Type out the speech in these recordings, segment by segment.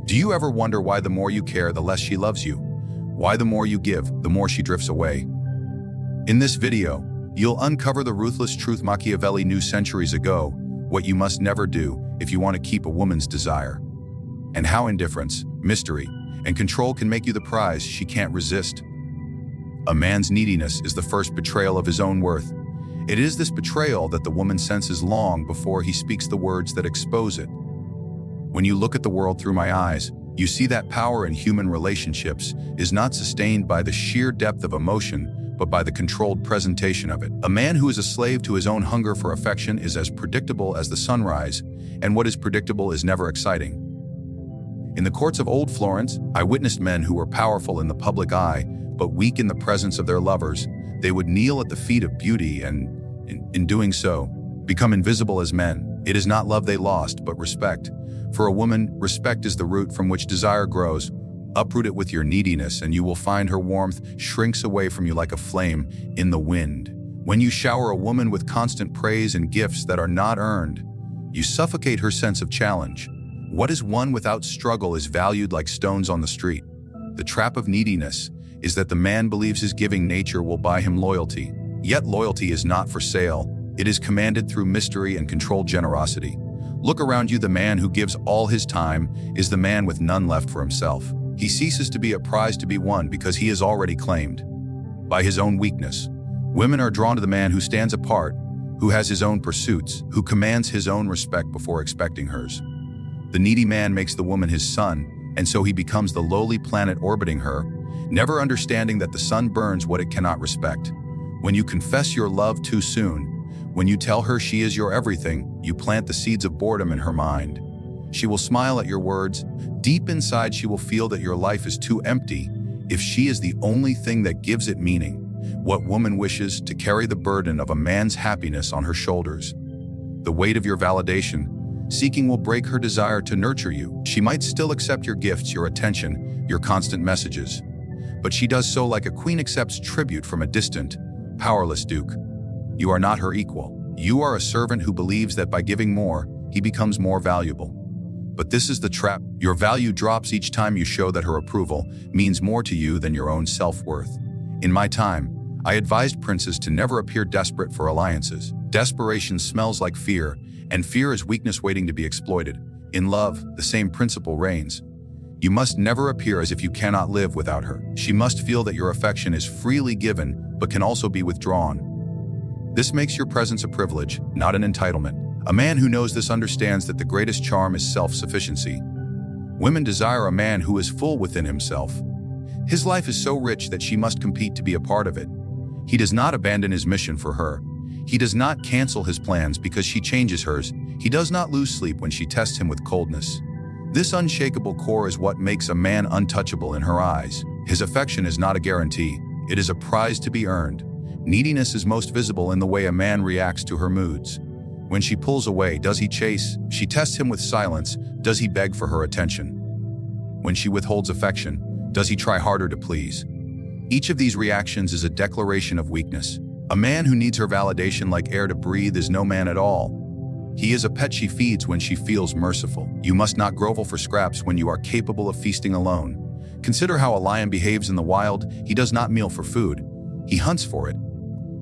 Do you ever wonder why the more you care, the less she loves you? Why the more you give, the more she drifts away? In this video, you'll uncover the ruthless truth Machiavelli knew centuries ago, what you must never do if you want to keep a woman's desire, and how indifference, mystery, and control can make you the prize she can't resist. A man's neediness is the first betrayal of his own worth. It is this betrayal that the woman senses long before he speaks the words that expose it. When you look at the world through my eyes, you see that power in human relationships is not sustained by the sheer depth of emotion, but by the controlled presentation of it. A man who is a slave to his own hunger for affection is as predictable as the sunrise, and what is predictable is never exciting. In the courts of old Florence, I witnessed men who were powerful in the public eye, but weak in the presence of their lovers. They would kneel at the feet of beauty and, in doing so, become invisible as men. It is not love they lost, but respect. For a woman, respect is the root from which desire grows. Uproot it with your neediness, and you will find her warmth shrinks away from you like a flame in the wind. When you shower a woman with constant praise and gifts that are not earned, you suffocate her sense of challenge. What is won without struggle is valued like stones on the street. The trap of neediness is that the man believes his giving nature will buy him loyalty. Yet loyalty is not for sale. It is commanded through mystery and controlled generosity. Look around you. The man who gives all his time is the man with none left for himself. He ceases to be a prize to be won because he is already claimed by his own weakness. Women are drawn to the man who stands apart, who has his own pursuits, who commands his own respect before expecting hers. The needy man makes the woman his sun, and so he becomes the lowly planet orbiting her, never understanding that the sun burns what it cannot respect. When you confess your love too soon, when you tell her she is your everything, you plant the seeds of boredom in her mind. She will smile at your words. Deep inside, she will feel that your life is too empty if she is the only thing that gives it meaning. What woman wishes to carry the burden of a man's happiness on her shoulders? The weight of your validation seeking will break her desire to nurture you. She might still accept your gifts, your attention, your constant messages, but she does so like a queen accepts tribute from a distant, powerless duke. You are not her equal. You are a servant who believes that by giving more, he becomes more valuable. But this is the trap. Your value drops each time you show that her approval means more to you than your own self-worth. In my time, I advised princes to never appear desperate for alliances. Desperation smells like fear, and fear is weakness waiting to be exploited. In love, the same principle reigns. You must never appear as if you cannot live without her. She must feel that your affection is freely given, but can also be withdrawn. This makes your presence a privilege, not an entitlement. A man who knows this understands that the greatest charm is self-sufficiency. Women desire a man who is full within himself. His life is so rich that she must compete to be a part of it. He does not abandon his mission for her. He does not cancel his plans because she changes hers. He does not lose sleep when she tests him with coldness. This unshakable core is what makes a man untouchable in her eyes. His affection is not a guarantee. It is a prize to be earned. Neediness is most visible in the way a man reacts to her moods. When she pulls away, does he chase? She tests him with silence. Does he beg for her attention? When she withholds affection, does he try harder to please? Each of these reactions is a declaration of weakness. A man who needs her validation like air to breathe is no man at all. He is a pet she feeds when she feels merciful. You must not grovel for scraps when you are capable of feasting alone. Consider how a lion behaves in the wild. He does not meal for food. He hunts for it.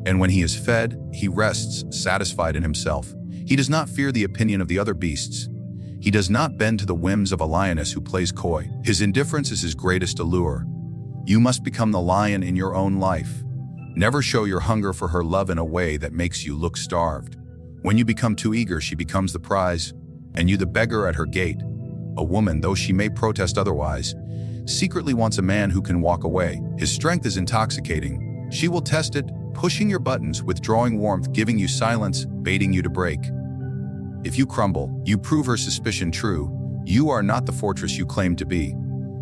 And when he is fed, he rests, satisfied in himself. He does not fear the opinion of the other beasts. He does not bend to the whims of a lioness who plays coy. His indifference is his greatest allure. You must become the lion in your own life. Never show your hunger for her love in a way that makes you look starved. When you become too eager, she becomes the prize, and you the beggar at her gate. A woman, though she may protest otherwise, secretly wants a man who can walk away. His strength is intoxicating. She will test it, pushing your buttons, withdrawing warmth, giving you silence, baiting you to break. If you crumble, you prove her suspicion true. You are not the fortress you claim to be.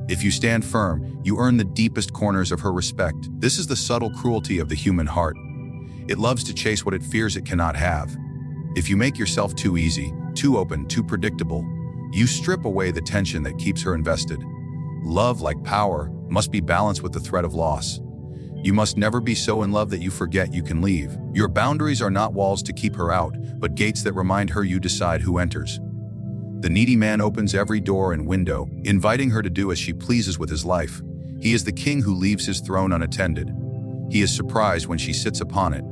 If you stand firm, you earn the deepest corners of her respect. This is the subtle cruelty of the human heart. It loves to chase what it fears it cannot have. If you make yourself too easy, too open, too predictable, you strip away the tension that keeps her invested. Love, like power, must be balanced with the threat of loss. You must never be so in love that you forget you can leave. Your boundaries are not walls to keep her out, but gates that remind her you decide who enters. The needy man opens every door and window, inviting her to do as she pleases with his life. He is the king who leaves his throne unattended. He is surprised when she sits upon it.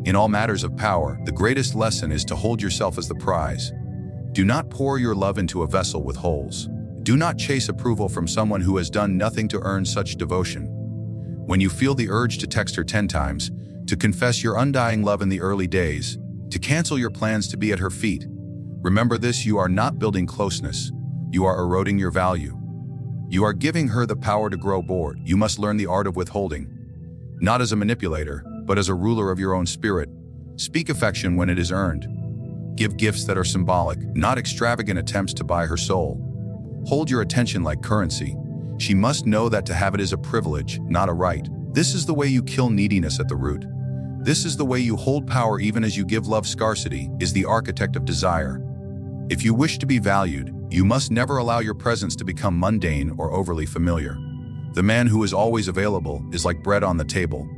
In all matters of power, the greatest lesson is to hold yourself as the prize. Do not pour your love into a vessel with holes. Do not chase approval from someone who has done nothing to earn such devotion. When you feel the urge to text her 10 times, to confess your undying love in the early days, to cancel your plans to be at her feet, remember this: you are not building closeness. You are eroding your value. You are giving her the power to grow bored. You must learn the art of withholding, not as a manipulator, but as a ruler of your own spirit. Speak affection when it is earned. Give gifts that are symbolic, not extravagant attempts to buy her soul. Hold your attention like currency. She must know that to have it is a privilege, not a right. This is the way you kill neediness at the root. This is the way you hold power even as you give love. Scarcity is the architect of desire. If you wish to be valued, you must never allow your presence to become mundane or overly familiar. The man who is always available is like bread on the table,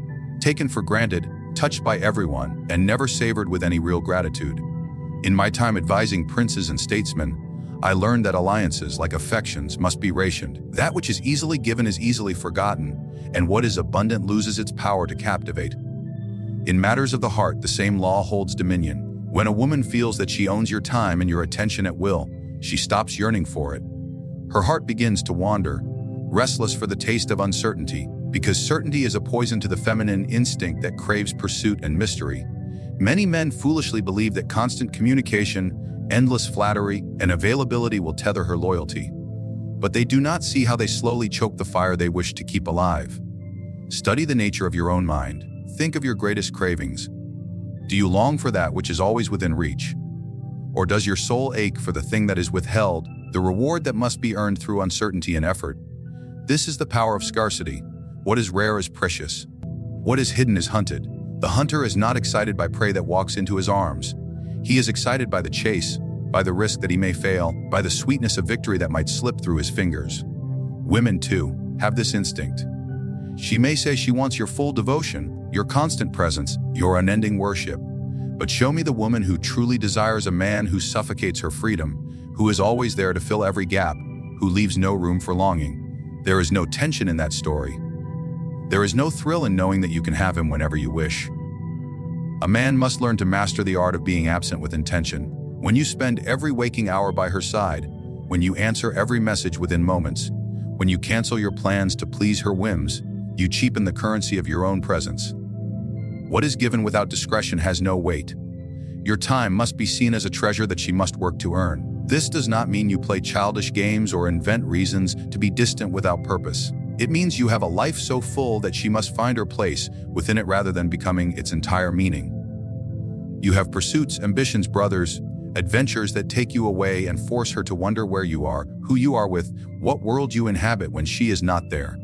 taken for granted, touched by everyone, and never savored with any real gratitude. In my time advising princes and statesmen, I learned that alliances, like affections, must be rationed. That which is easily given is easily forgotten, and what is abundant loses its power to captivate. In matters of the heart, the same law holds dominion. When a woman feels that she owns your time and your attention at will, she stops yearning for it. Her heart begins to wander, restless for the taste of uncertainty, because certainty is a poison to the feminine instinct that craves pursuit and mystery. Many men foolishly believe that constant communication, endless flattery, and availability will tether her loyalty. But they do not see how they slowly choke the fire they wish to keep alive. Study the nature of your own mind. Think of your greatest cravings. Do you long for that which is always within reach? Or does your soul ache for the thing that is withheld, the reward that must be earned through uncertainty and effort? This is the power of scarcity. What is rare is precious. What is hidden is hunted. The hunter is not excited by prey that walks into his arms. He is excited by the chase, by the risk that he may fail, by the sweetness of victory that might slip through his fingers. Women, too, have this instinct. She may say she wants your full devotion, your constant presence, your unending worship. But show me the woman who truly desires a man who suffocates her freedom, who is always there to fill every gap, who leaves no room for longing. There is no tension in that story. There is no thrill in knowing that you can have him whenever you wish. A man must learn to master the art of being absent with intention. When you spend every waking hour by her side, when you answer every message within moments, when you cancel your plans to please her whims, you cheapen the currency of your own presence. What is given without discretion has no weight. Your time must be seen as a treasure that she must work to earn. This does not mean you play childish games or invent reasons to be distant without purpose. It means you have a life so full that she must find her place within it rather than becoming its entire meaning. You have pursuits, ambitions, brothers, adventures that take you away and force her to wonder where you are, who you are with, what world you inhabit when she is not there.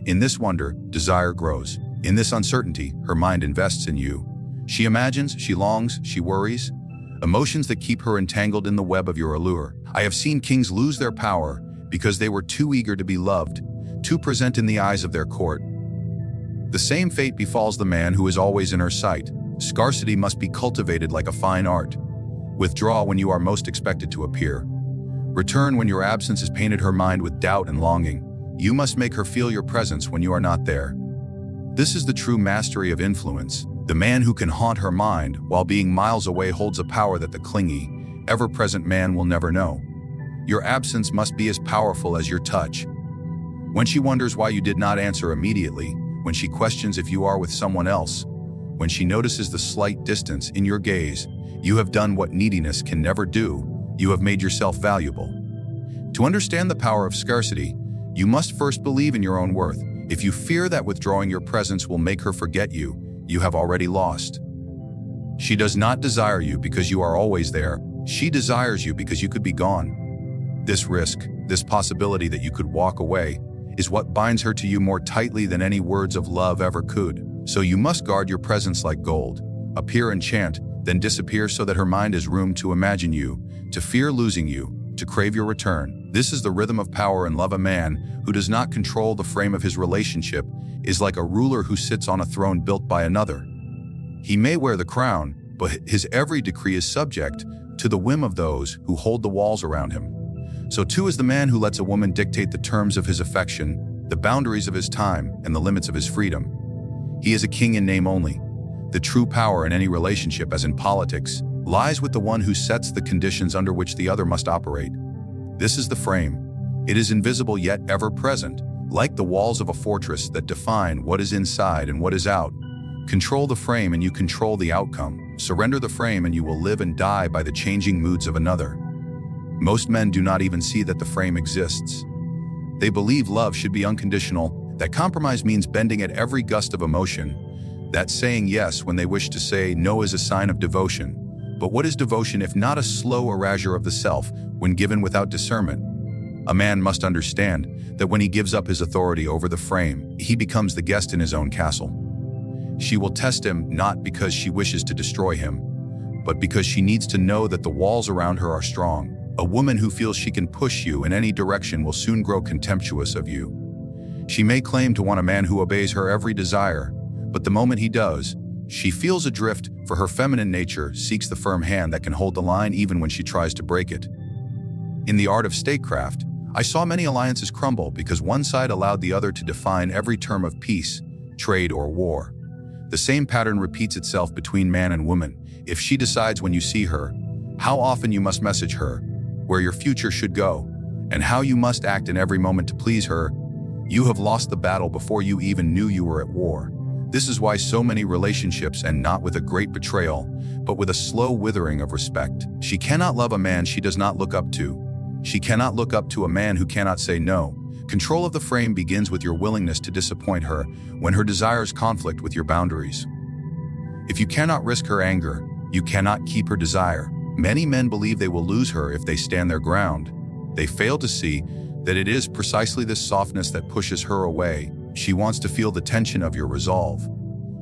In this wonder, desire grows. In this uncertainty, her mind invests in you. She imagines, she longs, she worries. Emotions that keep her entangled in the web of your allure. I have seen kings lose their power because they were too eager to be loved, too present in the eyes of their court. The same fate befalls the man who is always in her sight. Scarcity must be cultivated like a fine art. Withdraw when you are most expected to appear. Return when your absence has painted her mind with doubt and longing. You must make her feel your presence when you are not there. This is the true mastery of influence. The man who can haunt her mind while being miles away holds a power that the clingy, ever-present man will never know. Your absence must be as powerful as your touch. When she wonders why you did not answer immediately, when she questions if you are with someone else, when she notices the slight distance in your gaze, you have done what neediness can never do. You have made yourself valuable. To understand the power of scarcity, you must first believe in your own worth. If you fear that withdrawing your presence will make her forget you, you have already lost. She does not desire you because you are always there. She desires you because you could be gone. This risk, this possibility that you could walk away, is what binds her to you more tightly than any words of love ever could. So you must guard your presence like gold. Appear and chant, then disappear so that her mind has room to imagine you, to fear losing you, to crave your return. This is the rhythm of power and love. A man who does not control the frame of his relationship is like a ruler who sits on a throne built by another. He may wear the crown, but his every decree is subject to the whim of those who hold the walls around him. So too is the man who lets a woman dictate the terms of his affection, the boundaries of his time, and the limits of his freedom. He is a king in name only. The true power in any relationship, as in politics, lies with the one who sets the conditions under which the other must operate. This is the frame. It is invisible yet ever present, like the walls of a fortress that define what is inside and what is out. Control the frame and you control the outcome. Surrender the frame and you will live and die by the changing moods of another. Most men do not even see that the frame exists. They believe love should be unconditional, that compromise means bending at every gust of emotion, that saying yes when they wish to say no is a sign of devotion. But what is devotion if not a slow erasure of the self when given without discernment? A man must understand that when he gives up his authority over the frame, he becomes the guest in his own castle. She will test him not because she wishes to destroy him, but because she needs to know that the walls around her are strong. A woman who feels she can push you in any direction will soon grow contemptuous of you. She may claim to want a man who obeys her every desire, but the moment he does, she feels adrift, for her feminine nature seeks the firm hand that can hold the line even when she tries to break it. In the art of statecraft, I saw many alliances crumble because one side allowed the other to define every term of peace, trade, or war. The same pattern repeats itself between man and woman. If she decides when you see her, how often you must message her, where your future should go, and how you must act in every moment to please her, you have lost the battle before you even knew you were at war. This is why so many relationships end not with a great betrayal, but with a slow withering of respect. She cannot love a man she does not look up to. She cannot look up to a man who cannot say no. Control of the frame begins with your willingness to disappoint her when her desires conflict with your boundaries. If you cannot risk her anger, you cannot keep her desire. Many men believe they will lose her if they stand their ground. They fail to see that it is precisely this softness that pushes her away. She wants to feel the tension of your resolve.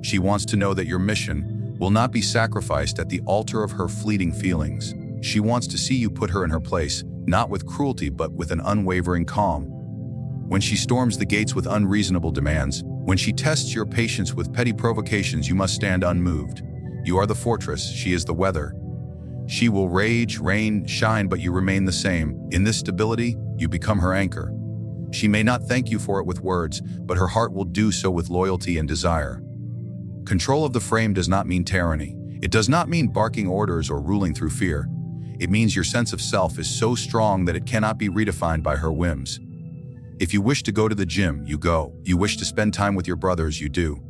She wants to know that your mission will not be sacrificed at the altar of her fleeting feelings. She wants to see you put her in her place, not with cruelty but with an unwavering calm. When she storms the gates with unreasonable demands, when she tests your patience with petty provocations, you must stand unmoved. You are the fortress, she is the weather. She will rage, rain, shine, but you remain the same. In this stability, you become her anchor. She may not thank you for it with words, but her heart will do so with loyalty and desire. Control of the frame does not mean tyranny. It does not mean barking orders or ruling through fear. It means your sense of self is so strong that it cannot be redefined by her whims. If you wish to go to the gym, you go. You wish to spend time with your brothers, you do.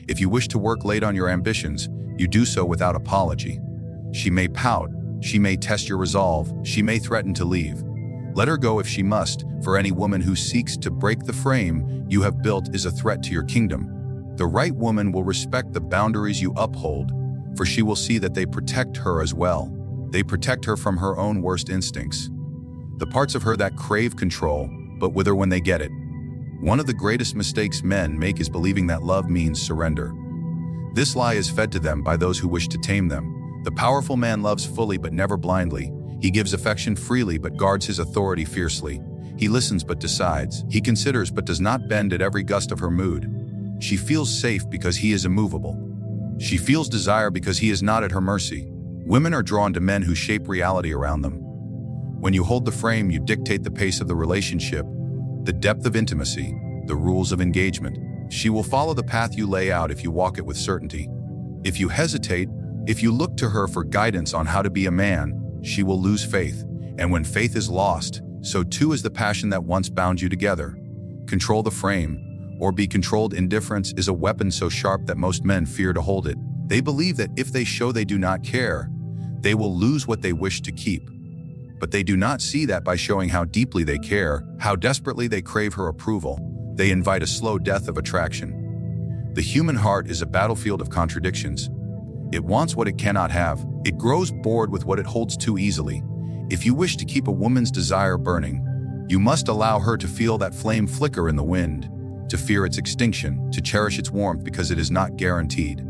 If you wish to work late on your ambitions, you do so without apology. She may pout, she may test your resolve, she may threaten to leave. Let her go if she must, for any woman who seeks to break the frame you have built is a threat to your kingdom. The right woman will respect the boundaries you uphold, for she will see that they protect her as well. They protect her from her own worst instincts, the parts of her that crave control, but wither when they get it. One of the greatest mistakes men make is believing that love means surrender. This lie is fed to them by those who wish to tame them. The powerful man loves fully but never blindly. He gives affection freely but guards his authority fiercely. He listens but decides. He considers but does not bend at every gust of her mood. She feels safe because he is immovable. She feels desire because he is not at her mercy. Women are drawn to men who shape reality around them. When you hold the frame, you dictate the pace of the relationship, the depth of intimacy, the rules of engagement. She will follow the path you lay out if you walk it with certainty. If you hesitate, if you look to her for guidance on how to be a man, she will lose faith. And when faith is lost, so too is the passion that once bound you together. Control the frame, or be controlled. Indifference is a weapon so sharp that most men fear to hold it. They believe that if they show they do not care, they will lose what they wish to keep. But they do not see that by showing how deeply they care, how desperately they crave her approval, they invite a slow death of attraction. The human heart is a battlefield of contradictions. It wants what it cannot have. It grows bored with what it holds too easily. If you wish to keep a woman's desire burning, you must allow her to feel that flame flicker in the wind, to fear its extinction, to cherish its warmth because it is not guaranteed.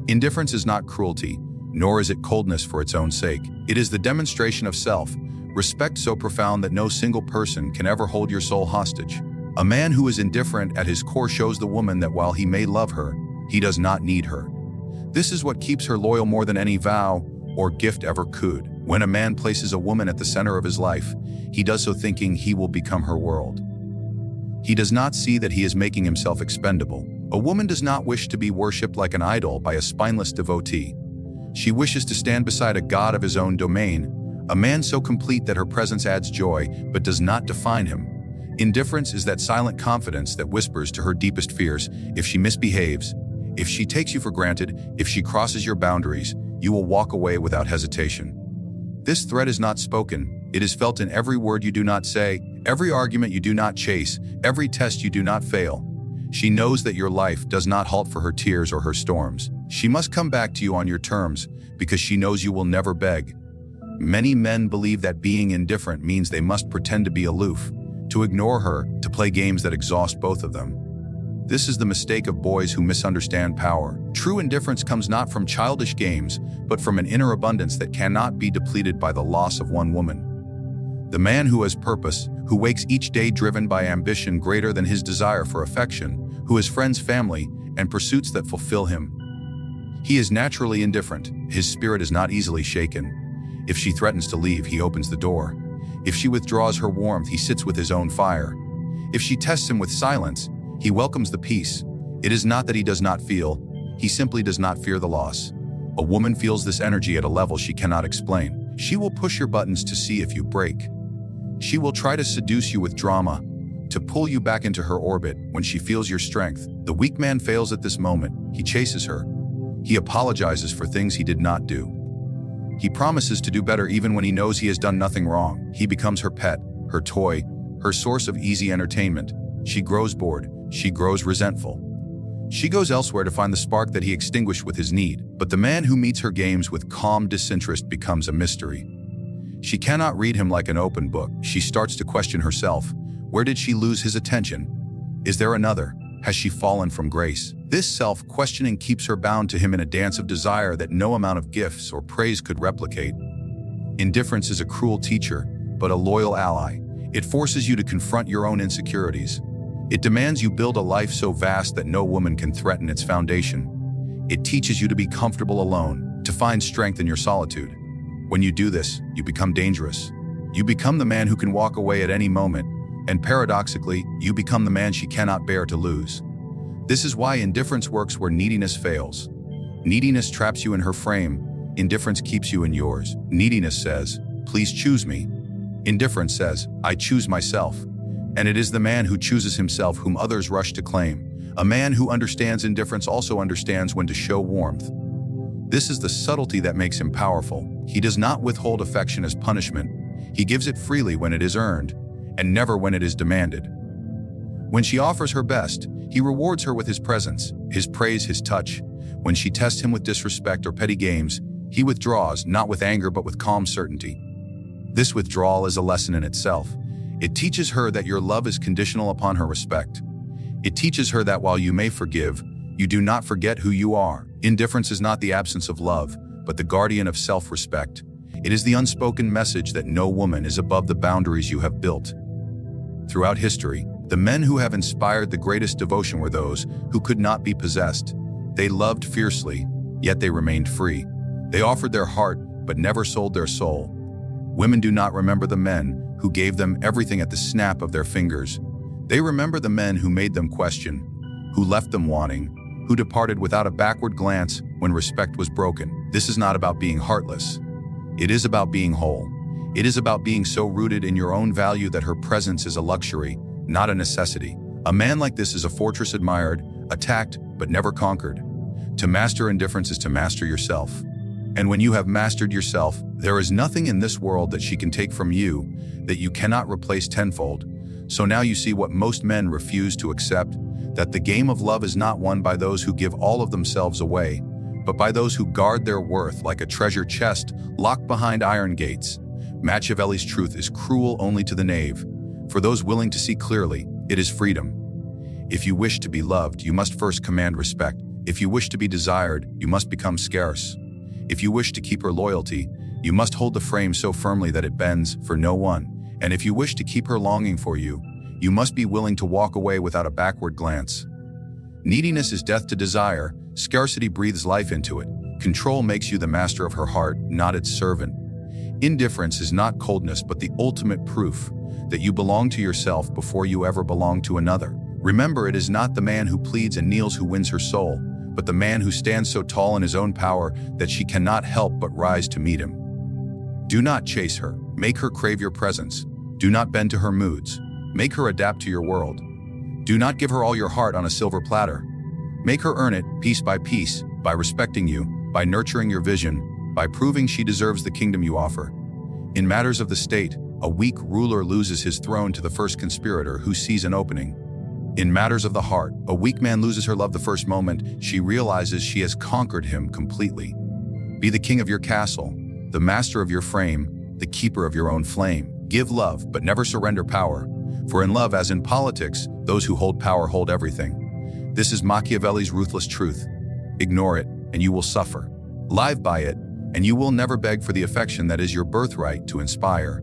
Indifference is not cruelty, nor is it coldness for its own sake. It is the demonstration of self, respect so profound that no single person can ever hold your soul hostage. A man who is indifferent at his core shows the woman that while he may love her, he does not need her. This is what keeps her loyal more than any vow or gift ever could. When a man places a woman at the center of his life, he does so thinking he will become her world. He does not see that he is making himself expendable. A woman does not wish to be worshipped like an idol by a spineless devotee. She wishes to stand beside a god of his own domain, a man so complete that her presence adds joy but does not define him. Indifference is that silent confidence that whispers to her deepest fears, if she misbehaves, if she takes you for granted, if she crosses your boundaries, you will walk away without hesitation. This threat is not spoken, it is felt in every word you do not say, every argument you do not chase, every test you do not fail. She knows that your life does not halt for her tears or her storms. She must come back to you on your terms because she knows you will never beg. Many men believe that being indifferent means they must pretend to be aloof, to ignore her, to play games that exhaust both of them. This is the mistake of boys who misunderstand power. True indifference comes not from childish games, but from an inner abundance that cannot be depleted by the loss of one woman. The man who has purpose, who wakes each day driven by ambition greater than his desire for affection, who has friends, family, and pursuits that fulfill him. He is naturally indifferent. His spirit is not easily shaken. If she threatens to leave, he opens the door. If she withdraws her warmth, he sits with his own fire. If she tests him with silence, he welcomes the peace. It is not that he does not feel, he simply does not fear the loss. A woman feels this energy at a level she cannot explain. She will push your buttons to see if you break. She will try to seduce you with drama, to pull you back into her orbit when she feels your strength. The weak man fails at this moment. He chases her. He apologizes for things he did not do. He promises to do better even when he knows he has done nothing wrong. He becomes her pet, her toy, her source of easy entertainment. She grows bored. She grows resentful. She goes elsewhere to find the spark that he extinguished with his need. But the man who meets her games with calm disinterest becomes a mystery. She cannot read him like an open book. She starts to question herself. Where did she lose his attention? Is there another? Has she fallen from grace? This self-questioning keeps her bound to him in a dance of desire that no amount of gifts or praise could replicate. Indifference is a cruel teacher, but a loyal ally. It forces you to confront your own insecurities. It demands you build a life so vast that no woman can threaten its foundation. It teaches you to be comfortable alone, to find strength in your solitude. When you do this, you become dangerous. You become the man who can walk away at any moment, and paradoxically, you become the man she cannot bear to lose. This is why indifference works where neediness fails. Neediness traps you in her frame. Indifference keeps you in yours. Neediness says, please choose me. Indifference says, I choose myself. And it is the man who chooses himself whom others rush to claim. A man who understands indifference also understands when to show warmth. This is the subtlety that makes him powerful. He does not withhold affection as punishment. He gives it freely when it is earned, and never when it is demanded. When she offers her best, he rewards her with his presence, his praise, his touch. When she tests him with disrespect or petty games, he withdraws, not with anger but with calm certainty. This withdrawal is a lesson in itself. It teaches her that your love is conditional upon her respect. It teaches her that while you may forgive, you do not forget who you are. Indifference is not the absence of love, but the guardian of self-respect. It is the unspoken message that no woman is above the boundaries you have built. Throughout history, the men who have inspired the greatest devotion were those who could not be possessed. They loved fiercely, yet they remained free. They offered their heart, but never sold their soul. Women do not remember the men who gave them everything at the snap of their fingers. They remember the men who made them question, who left them wanting, who departed without a backward glance when respect was broken. This is not about being heartless. It is about being whole. It is about being so rooted in your own value that her presence is a luxury, not a necessity. A man like this is a fortress admired, attacked, but never conquered. To master indifference is to master yourself. And when you have mastered yourself, there is nothing in this world that she can take from you that you cannot replace tenfold. So now you see what most men refuse to accept, that the game of love is not won by those who give all of themselves away, but by those who guard their worth like a treasure chest locked behind iron gates. Machiavelli's truth is cruel only to the knave. For those willing to see clearly, it is freedom. If you wish to be loved, you must first command respect. If you wish to be desired, you must become scarce. If you wish to keep her loyalty, you must hold the frame so firmly that it bends for no one. And if you wish to keep her longing for you, you must be willing to walk away without a backward glance. Neediness is death to desire. Scarcity breathes life into it. Control makes you the master of her heart, not its servant. Indifference is not coldness but the ultimate proof that you belong to yourself before you ever belong to another. Remember, it is not the man who pleads and kneels who wins her soul, but the man who stands so tall in his own power that she cannot help but rise to meet him. Do not chase her. Make her crave your presence. Do not bend to her moods. Make her adapt to your world. Do not give her all your heart on a silver platter. Make her earn it piece by piece, by respecting you, by nurturing your vision, by proving she deserves the kingdom you offer. In matters of the state, a weak ruler loses his throne to the first conspirator who sees an opening. In matters of the heart, a weak man loses her love the first moment she realizes she has conquered him completely. Be the king of your castle, the master of your frame, the keeper of your own flame. Give love, but never surrender power. For in love, as in politics, those who hold power hold everything. This is Machiavelli's ruthless truth. Ignore it, and you will suffer. Live by it, and you will never beg for the affection that is your birthright to inspire.